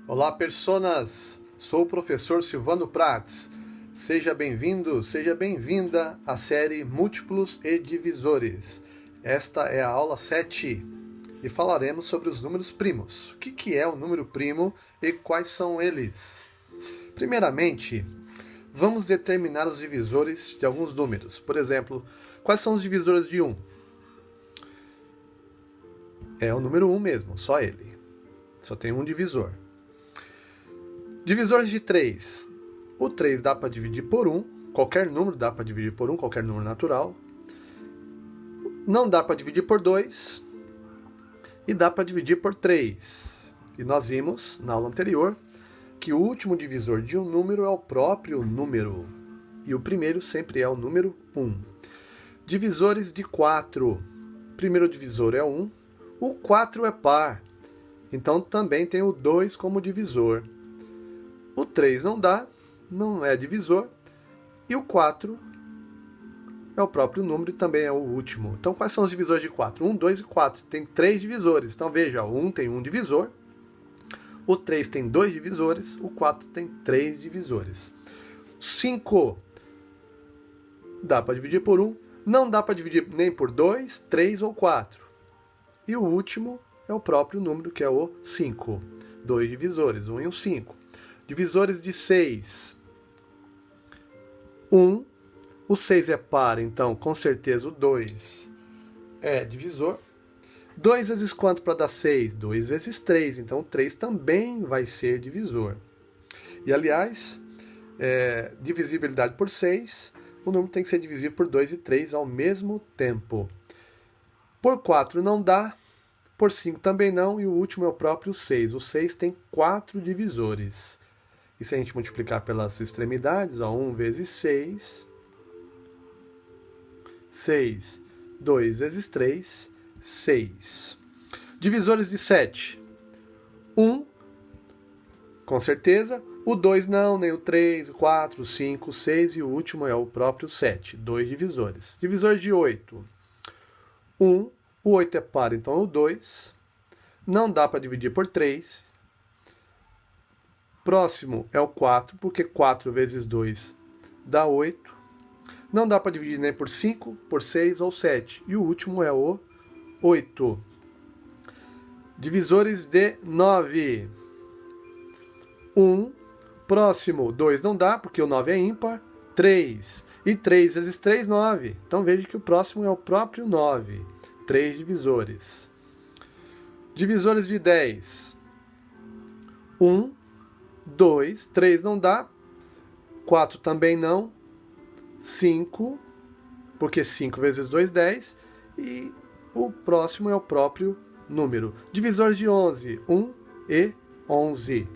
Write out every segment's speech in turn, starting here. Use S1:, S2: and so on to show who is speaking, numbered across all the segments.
S1: Olá, personas! Sou o professor Silvano Prats. Seja bem-vindo, seja bem-vinda à série Múltiplos e Divisores. Esta é a aula 7 e falaremos sobre os números primos. O que é o número primo e quais são eles? Primeiramente, vamos determinar os divisores de alguns números. Por exemplo, quais são os divisores de 1? É o número 1 mesmo, só ele. Só tem um divisor. Divisores de 3. O 3 dá para dividir por 1. Qualquer número dá para dividir por 1, qualquer número natural. Não dá para dividir por 2. E dá para dividir por 3. E nós vimos, na aula anterior, que o último divisor de um número é o próprio número. E o primeiro sempre é o número 1. Divisores de 4. O primeiro divisor é 1. O 4 é par. Então também tem o 2 como divisor. O 3 não dá, não é divisor. E o 4 é o próprio número e também é o último. Então, quais são os divisores de 4? 1, 2 e 4. Tem 3 divisores. Então, veja, o 1 tem um divisor. O 3 tem 2 divisores. O 4 tem 3 divisores. 5 dá para dividir por 1. Não dá para dividir nem por 2, 3 ou 4. E o último é o próprio número, que é o 5. 2 divisores, 1 e o 5. Divisores de 6. 1. O 6 é par, então com certeza o 2 é divisor. 2 vezes quanto para dar 6? 2 vezes 3, então o 3 também vai ser divisor. E aliás, divisibilidade por 6, o número tem que ser divisível por 2 e 3 ao mesmo tempo. Por 4 não dá, por 5 também não, e o último é o próprio 6. O 6 tem 4 divisores. E se a gente multiplicar pelas extremidades, 1 vezes 6, 6, 2 vezes 3, 6. Divisores de 7. 1, com certeza. O 2 não, nem o 3, o 4, o 5, o 6 e o último é o próprio 7. 2 divisores. Divisores de 8. 1, o 8 é par, então é o 2. Não dá para dividir por 3. Próximo é o 4, porque 4 vezes 2 dá 8. Não dá para dividir nem por 5, por 6 ou 7. E o último é o 8. Divisores de 9. 1. Próximo, 2 não dá, porque o 9 é ímpar. 3. E 3 vezes 3, 9. Então veja que o próximo é o próprio 9. 3 divisores. Divisores de 10. 1. 2, 3 não dá, 4 também não, 5, porque 5 vezes 2, 10, e o próximo é o próprio número. Divisores de 11, 1 e 11.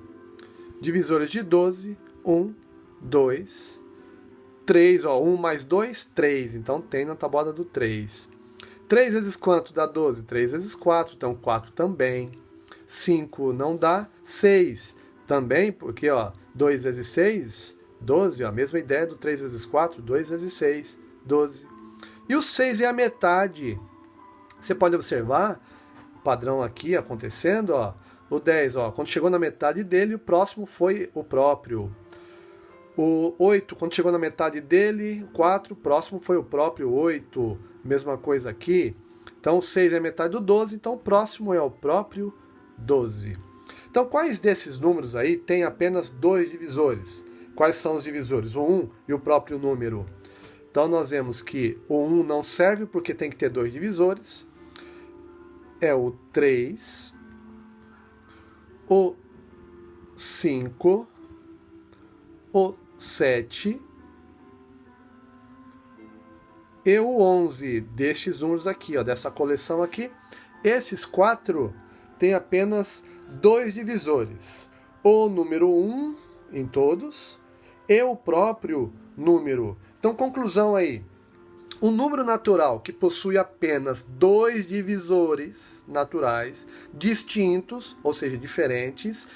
S1: Divisores de 12, 1, 2, 3, 1 mais 2, 3, então tem na tabuada do 3. 3 vezes quanto dá 12? 3 vezes 4, então 4 também. 5 não dá, 6 também, porque 2 vezes 6, 12, a mesma ideia do 3 vezes 4, 2 vezes 6, 12. E o 6 é a metade. Você pode observar o padrão aqui acontecendo, o 10, quando chegou na metade dele, o próximo foi o próprio. O 8, quando chegou na metade dele, o 4, o próximo foi o próprio 8. Mesma coisa aqui. Então, o 6 é a metade do 12, então o próximo é o próprio 12. Então, quais desses números aí têm apenas 2 divisores? Quais são os divisores? O 1 e o próprio número. Então, nós vemos que o 1 não serve porque tem que ter 2 divisores. É o 3, o 5, o 7 e o 11. Destes números aqui, dessa coleção aqui. Esses 4 têm apenas 2 divisores, o número 1 em todos e o próprio número. Então, conclusão aí, um número natural que possui apenas 2 divisores naturais distintos, ou seja, diferentes,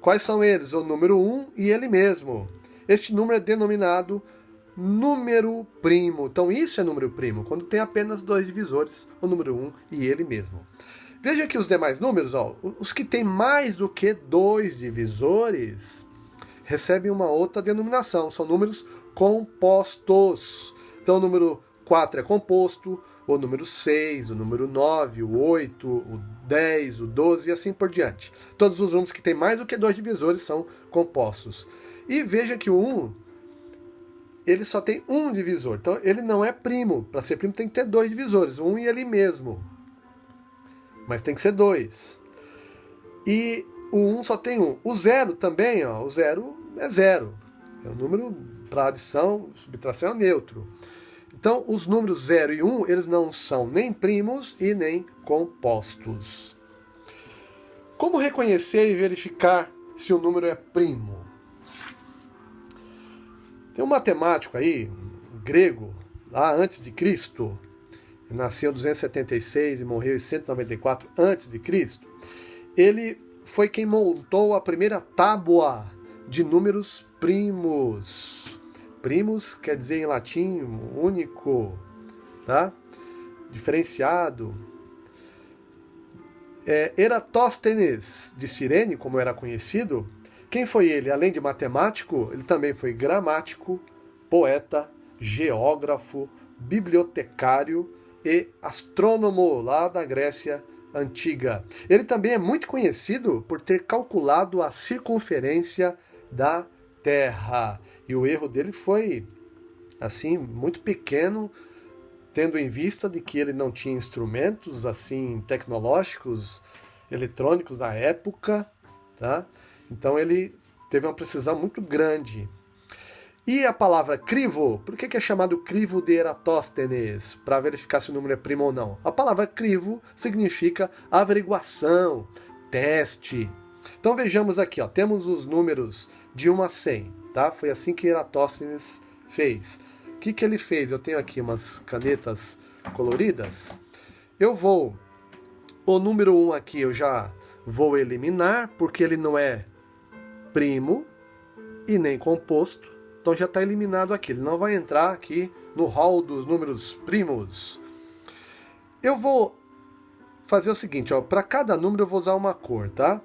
S1: quais são eles? O número 1 e ele mesmo. Este número é denominado número primo. Então, isso é número primo, quando tem apenas 2 divisores, o número 1 e ele mesmo. Veja que os demais números, ó, os que têm mais do que 2 divisores, recebem uma outra denominação. São números compostos. Então, o número 4 é composto, o número 6, o número 9, o 8, o 10, o 12 e assim por diante. Todos os números que têm mais do que 2 divisores são compostos. E veja que o 1, ele só tem um divisor. Então, ele não é primo. Para ser primo tem que ter 2 divisores, 1 e ele mesmo. Mas tem que ser 2. E o 1 só tem 1. O 0 também, ó, o 0 é 0. É um número para adição, subtração é neutro. Então, os números 0 e 1, eles não são nem primos e nem compostos. Como reconhecer e verificar se o número é primo? Tem um matemático aí, um grego, lá antes de Cristo, ele nasceu em 276 e morreu em 194 antes de Cristo. Ele foi quem montou a primeira tábua de números primos. Primos quer dizer em latim único, tá? Diferenciado. Eratóstenes de Cirene, como era conhecido, quem foi ele? Além de matemático, ele também foi gramático, poeta, geógrafo, bibliotecário e astrônomo lá da Grécia Antiga. Ele também é muito conhecido por ter calculado a circunferência da Terra. E o erro dele foi, assim, muito pequeno, tendo em vista de que ele não tinha instrumentos, assim, tecnológicos, eletrônicos da época, tá? Então ele teve uma precisão muito grande. E a palavra crivo, por que é chamado crivo de Eratóstenes? Para verificar se o número é primo ou não. A palavra crivo significa averiguação, teste. Então vejamos aqui, ó, temos os números de 1 a 100, tá? Foi assim que Eratóstenes fez. O que ele fez? Eu tenho aqui umas canetas coloridas. O número 1 aqui eu já vou eliminar, porque ele não é primo e nem composto. Então já está eliminado aqui. Ele não vai entrar aqui no hall dos números primos. Eu vou fazer o seguinte, ó, para cada número eu vou usar uma cor, tá?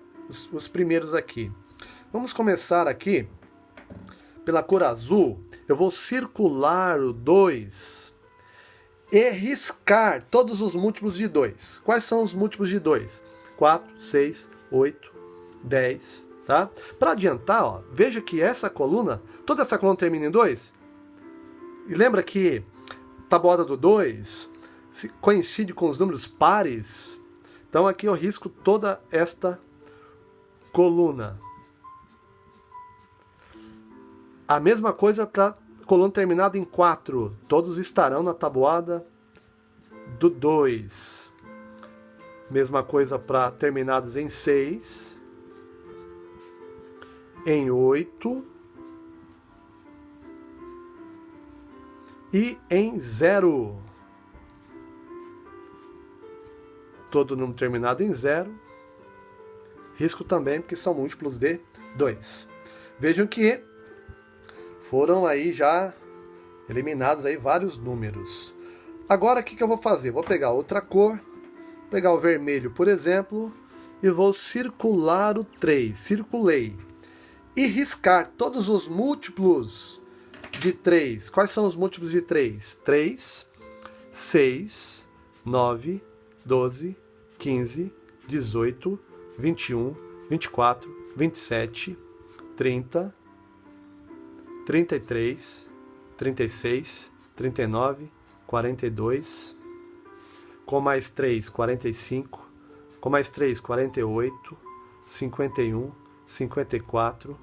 S1: Os primeiros aqui. Vamos começar aqui pela cor azul. Eu vou circular o 2 e riscar todos os múltiplos de 2. Quais são os múltiplos de 2? 4, 6, 8, 10, tá? Para adiantar, ó, veja que essa coluna, toda essa coluna termina em 2. E lembra que a tabuada do 2 coincide com os números pares? Então aqui eu risco toda esta coluna. A mesma coisa para coluna terminada em 4. Todos estarão na tabuada do 2. Mesma coisa para terminados em 6, em 8 e em 0. Todo número terminado em 0. Risco também, porque são múltiplos de 2. Vejam que foram aí já eliminados aí vários números. Agora o que eu vou fazer? Vou pegar outra cor, pegar o vermelho, por exemplo, e vou circular o 3. Circulei. E riscar todos os múltiplos de 3. Quais são os múltiplos de 3? 3, 6, 9, 12, 15, 18, 21, 24, 27, 30, 33, 36, 39, 42, com mais 3, 45, com mais 3, 48, 51, 54,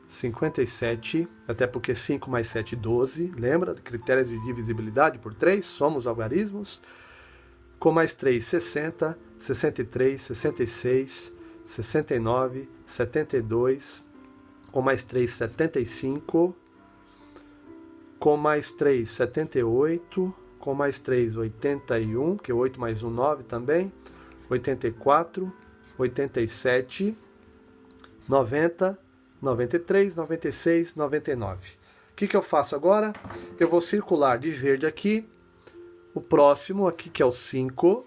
S1: 57, até porque 5 mais 7, 12, lembra? Critérios de divisibilidade por 3, somos algarismos. Com mais 3, 60, 63, 66, 69, 72, com mais 3, 75, com mais 3, 78, com mais 3, 81, que 8 mais 1, 9 também, 84, 87, 90, 93, 96, 99. O que eu faço agora? Eu vou circular de verde aqui, o próximo aqui, que é o 5,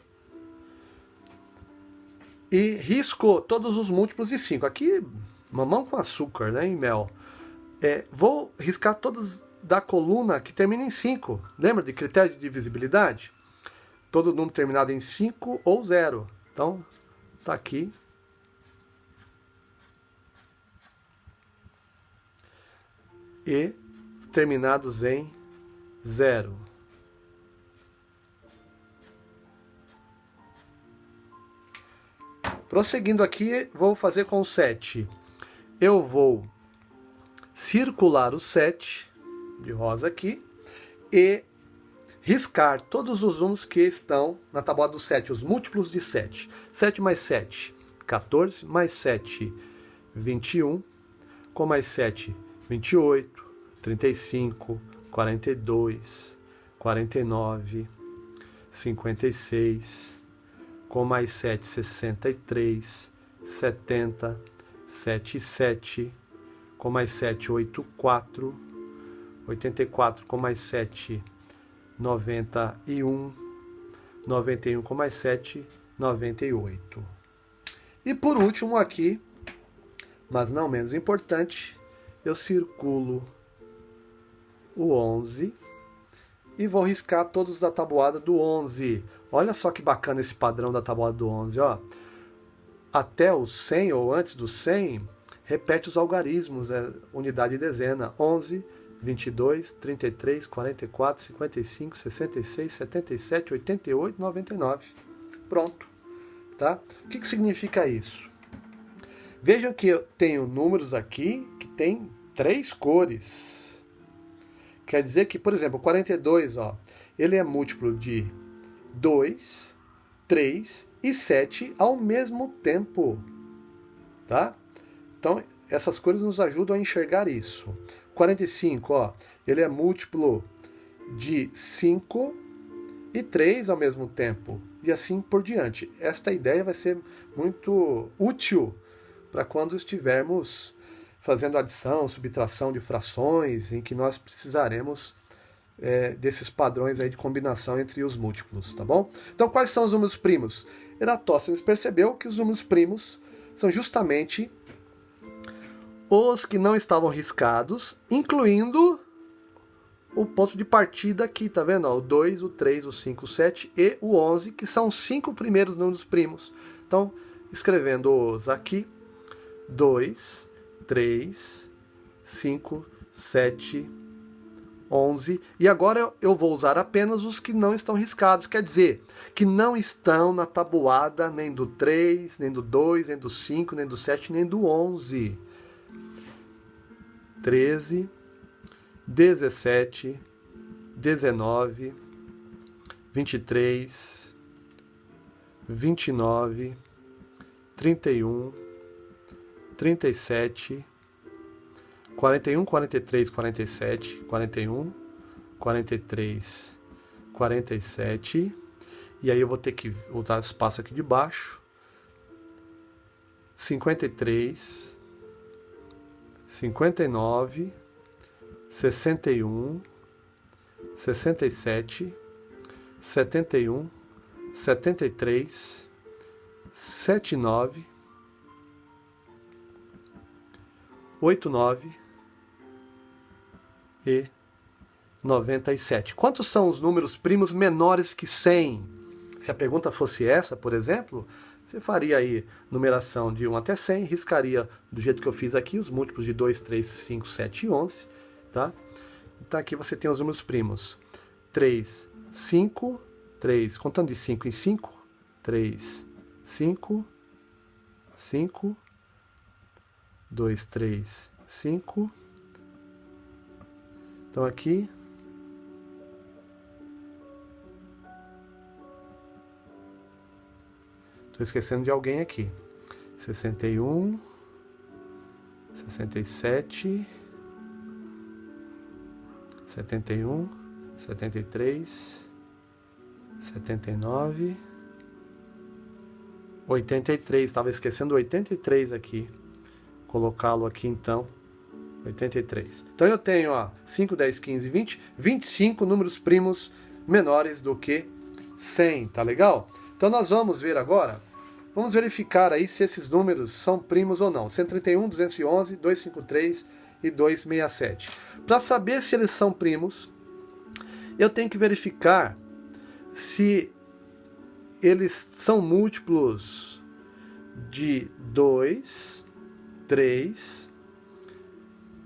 S1: e risco todos os múltiplos de 5. Aqui, mamão com açúcar, né, e mel. Vou riscar todos da coluna que termina em 5. Lembra de critério de divisibilidade? Todo número terminado em 5 ou 0. Então, tá aqui. E terminados em 0. Prosseguindo aqui, vou fazer com o 7. Eu vou circular o 7, de rosa aqui, e riscar todos os números que estão na tabuada do 7, os múltiplos de 7. 7 mais 7, 14, mais 7, 21, com mais 7, 28, 35, 42, 49, 56, com mais 7, 63, 70, 77, com mais 7, 84, 84 com mais 7, 91, 91 com mais 7, 98. E por último aqui, mas não menos importante, eu circulo o 11 e vou riscar todos da tabuada do 11. Olha só que bacana esse padrão da tabuada do 11, ó. Até o 100 ou antes do 100, repete os algarismos, unidade e dezena. 11, 22, 33, 44, 55, 66, 77, 88, 99. Pronto. Tá? O que significa isso? Vejam que eu tenho números aqui que tem 3 cores. Quer dizer que, por exemplo, o 42, ó, ele é múltiplo de 2, 3 e 7 ao mesmo tempo. Tá? Então, essas cores nos ajudam a enxergar isso. 45, ó, ele é múltiplo de 5 e 3 ao mesmo tempo. E assim por diante. Esta ideia vai ser muito útil para quando estivermos fazendo adição, subtração de frações, em que nós precisaremos desses padrões aí de combinação entre os múltiplos, tá bom? Então, quais são os números primos? Eratóstenes percebeu que os números primos são justamente os que não estavam riscados, incluindo o ponto de partida aqui, tá vendo? O 2, o 3, o 5, o 7 e o 11, que são os 5 primeiros números primos. Então, escrevendo-os aqui, 2, 3, 5, 7, 11. E agora eu vou usar apenas os que não estão riscados, quer dizer, que não estão na tabuada nem do 3, nem do 2, nem do 5, nem do 7, nem do 11. 13, 17, 19, 23, 29, 31, 37, 41, 43, 47, 41, 43, 47, e aí eu vou ter que usar o espaço aqui de baixo, 53, 59, 61, 67, 71, 73, 79, 89 e 97. Quantos são os números primos menores que 100? Se a pergunta fosse essa, por exemplo, você faria aí numeração de 1 até 100, riscaria do jeito que eu fiz aqui, os múltiplos de 2, 3, 5, 7 e 11, tá? Então aqui você tem os números primos. 3, 5, 3, contando de 5 em 5, 3, 5, 5, 2, 3, 5. Então aqui estou esquecendo de alguém aqui. 61, 67, 71, 73, 79, 83. Estava esquecendo 83 aqui. Colocá-lo aqui então, 83. Então eu tenho, ó, 5, 10, 15, 20, 25 números primos menores do que 100, tá legal? Então nós vamos ver agora Vamos verificar aí se esses números são primos ou não. 131, 211, 253 e 267. Para saber se eles são primos, eu tenho que verificar se eles são múltiplos de 2, 3,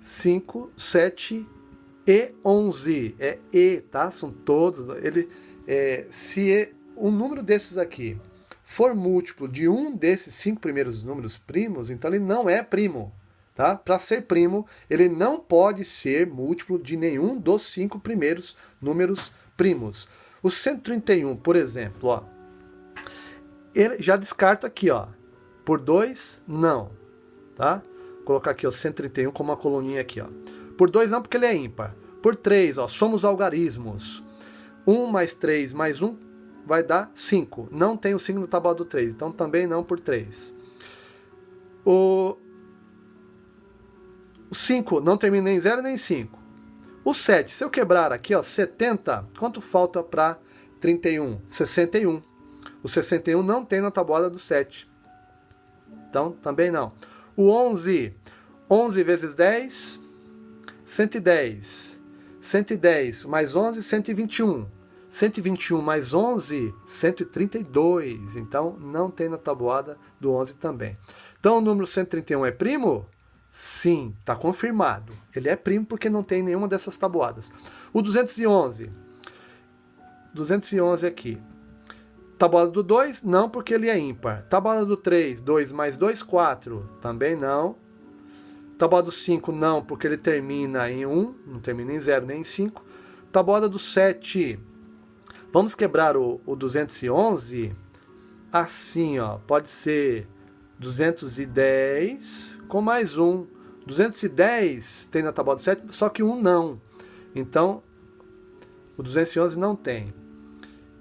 S1: 5, 7 e 11. É E, tá? São todos. Se um número desses aqui for múltiplo de um desses 5 primeiros números primos, então ele não é primo. Tá? Para ser primo, ele não pode ser múltiplo de nenhum dos 5 primeiros números primos. O 131, por exemplo, ó, ele já descarta aqui, ó. Por 2, não. Tá? Vou colocar aqui o 131 como uma coluninha aqui, ó. Por 2 não, porque ele é ímpar. Por 3, ó, somos algarismos. 1 mais 3 mais 1 vai dar 5. Não tem o signo da tábua do 3, então também não por 3. O 5 não termina nem em 0 nem em 5. O 7, se eu quebrar aqui, ó, 70, quanto falta para 31? 61. O 61 não tem na tabuada do 7. Então, também não. O 11, 11 vezes 10, 110. 110 mais 11, 121. 121 mais 11, 132. Então, não tem na tabuada do 11 também. Então, o número 131 é primo? Sim, está confirmado. Ele é primo porque não tem nenhuma dessas tabuadas. O 211. 211 aqui. Tabuada do 2, não, porque ele é ímpar. Tabuada do 3, 2 mais 2, 4. Também não. Tabuada do 5, não, porque ele termina em 1. Não termina em 0 nem em 5. Tabuada do 7. Vamos quebrar o 211. Assim, ó. Pode ser 210 com mais 1. 210 tem na tabuada do 7, só que 1 não. Então, o 211 não tem.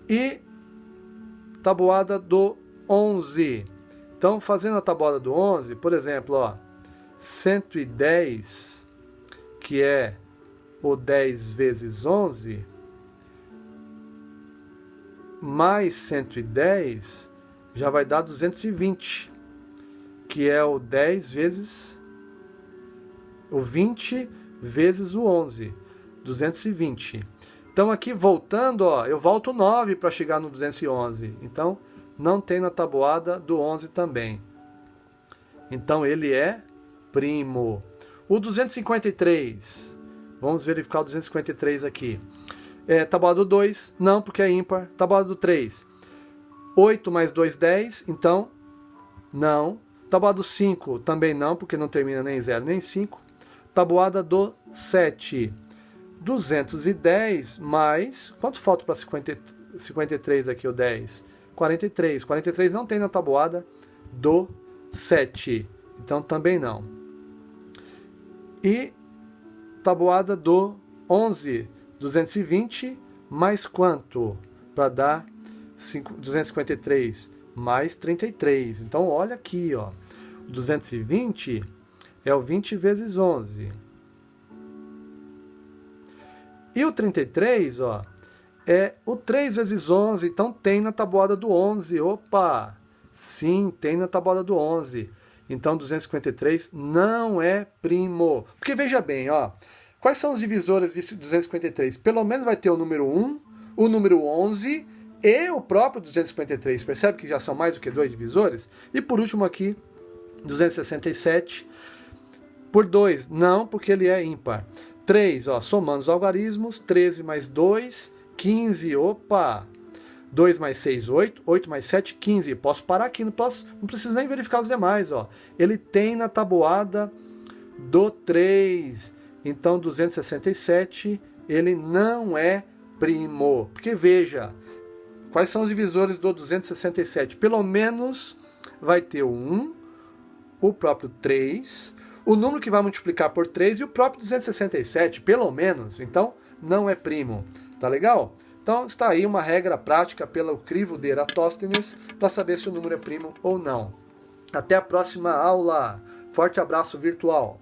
S1: E tabuada do 11. Então, fazendo a tabuada do 11, por exemplo, ó, 110, que é o 10 vezes 11, mais 110, já vai dar 220, que é o 10 vezes o 20 vezes o 11, 220. Então aqui voltando, ó, eu volto 9 para chegar no 211. Então não tem na tabuada do 11 também. Então ele é primo. O 253, vamos verificar o 253 aqui. Tabuada do 2, não, porque é ímpar. Tabuada do 3, 8 mais 2, 10, então não. Tabuada do 5, também não, porque não termina nem em 0 nem em 5. Tabuada do 7, 210 mais... Quanto falta para 53 aqui, o 10? 43. 43 não tem na tabuada do 7. Então também não. E tabuada do 11, 220 mais quanto? Para dar 253 mais 33. Então olha aqui, ó. 220 é o 20 vezes 11. E o 33, ó, é o 3 vezes 11, então tem na tabuada do 11. Opa! Sim, tem na tabuada do 11. Então 253 não é primo. Porque veja bem, ó, quais são os divisores de 253? Pelo menos vai ter o número 1, o número 11 e o próprio 253. Percebe que já são mais do que 2 divisores? E por último aqui, 267 por 2, não, porque ele é ímpar. 3, ó, somando os algarismos, 13 mais 2, 15, opa! 2 mais 6, 8, 8 mais 7, 15. Posso parar aqui, não preciso nem verificar os demais, ó. Ele tem na tabuada do 3. Então, 267, ele não é primo. Porque, veja, quais são os divisores do 267? Pelo menos vai ter o 1, o próprio 3, o número que vai multiplicar por 3 e o próprio 267, pelo menos. Então, não é primo. Tá legal? Então, está aí uma regra prática pelo crivo de Eratóstenes para saber se o número é primo ou não. Até a próxima aula. Forte abraço virtual.